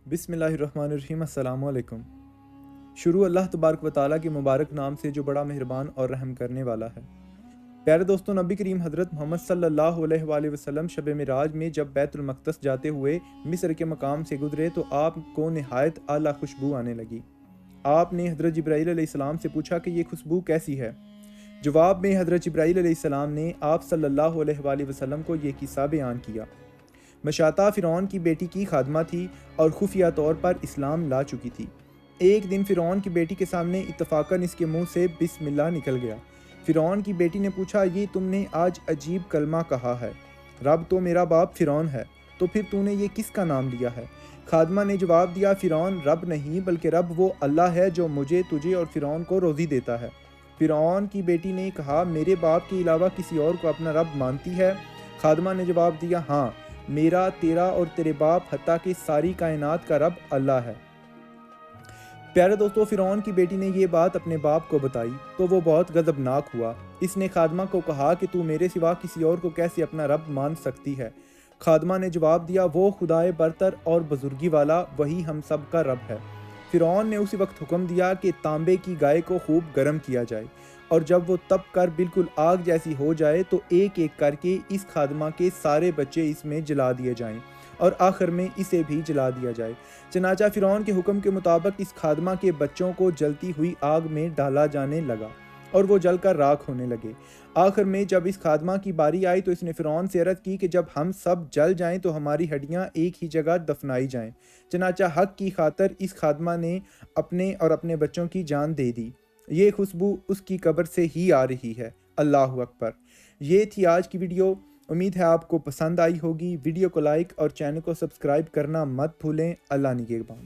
بسم اللہ الرحمن الرحیم۔ السلام علیکم۔ شروع اللہ تبارک و تعالیٰ کے مبارک نام سے جو بڑا مہربان اور رحم کرنے والا ہے۔ پیارے دوستوں، نبی کریم حضرت محمد صلی اللہ علیہ وآلہ وسلم شب معراج میں جب بیت المقدس جاتے ہوئے مصر کے مقام سے گزرے تو آپ کو نہایت اعلیٰ خوشبو آنے لگی۔ آپ نے حضرت جبرائیل علیہ السلام سے پوچھا کہ یہ خوشبو کیسی ہے؟ جواب میں حضرت جبرائیل علیہ السلام نے آپ صلی اللہ علیہ وآلہ وسلم کو یہ قصہ بیان کیا۔ مشاطہ فرعون کی بیٹی کی خادمہ تھی اور خفیہ طور پر اسلام لا چکی تھی۔ ایک دن فرعون کی بیٹی کے سامنے اتفاقاً اس کے منہ سے بسم اللہ نکل گیا۔ فرعون کی بیٹی نے پوچھا، یہ تم نے آج عجیب کلمہ کہا ہے، رب تو میرا باپ فرعون ہے، تو پھر تو نے یہ کس کا نام لیا ہے؟ خادمہ نے جواب دیا، فرعون رب نہیں بلکہ رب وہ اللہ ہے جو مجھے، تجھے اور فرعون کو روزی دیتا ہے۔ فرعون کی بیٹی نے کہا، میرے باپ کے علاوہ کسی اور کو اپنا رب مانتی ہے؟ خادمہ نے جواب دیا، ہاں، میرا، تیرا اور تیرے باپ حتیٰ کہ ساری کائنات کا رب اللہ ہے۔ پیارے دوستو، فرعون کی بیٹی نے یہ بات اپنے باپ کو بتائی تو وہ بہت غضبناک ہوا۔ اس نے خادمہ کو کہا کہ تو میرے سوا کسی اور کو کیسے اپنا رب مان سکتی ہے؟ خادمہ نے جواب دیا، وہ خدائے برتر اور بزرگی والا، وہی ہم سب کا رب ہے۔ فرعون نے اسی وقت حکم دیا کہ تانبے کی گائے کو خوب گرم کیا جائے، اور جب وہ تپ کر بالکل آگ جیسی ہو جائے تو ایک ایک کر کے اس خادمہ کے سارے بچے اس میں جلا دیے جائیں اور آخر میں اسے بھی جلا دیا جائے۔ چنانچہ فرعون کے حکم کے مطابق اس خادمہ کے بچوں کو جلتی ہوئی آگ میں ڈالا جانے لگا اور وہ جل کر راکھ ہونے لگے۔ آخر میں جب اس خادمہ کی باری آئی تو اس نے فرعون سے عرض کی کہ جب ہم سب جل جائیں تو ہماری ہڈیاں ایک ہی جگہ دفنائی جائیں۔ چنانچہ حق کی خاطر اس خادمہ نے اپنے اور اپنے بچوں کی جان دے دی۔ یہ خوشبو اس کی قبر سے ہی آ رہی ہے۔ اللہ اکبر۔ یہ تھی آج کی ویڈیو۔ امید ہے آپ کو پسند آئی ہوگی۔ ویڈیو کو لائک اور چینل کو سبسکرائب کرنا مت بھولیں۔ اللہ نگہبان۔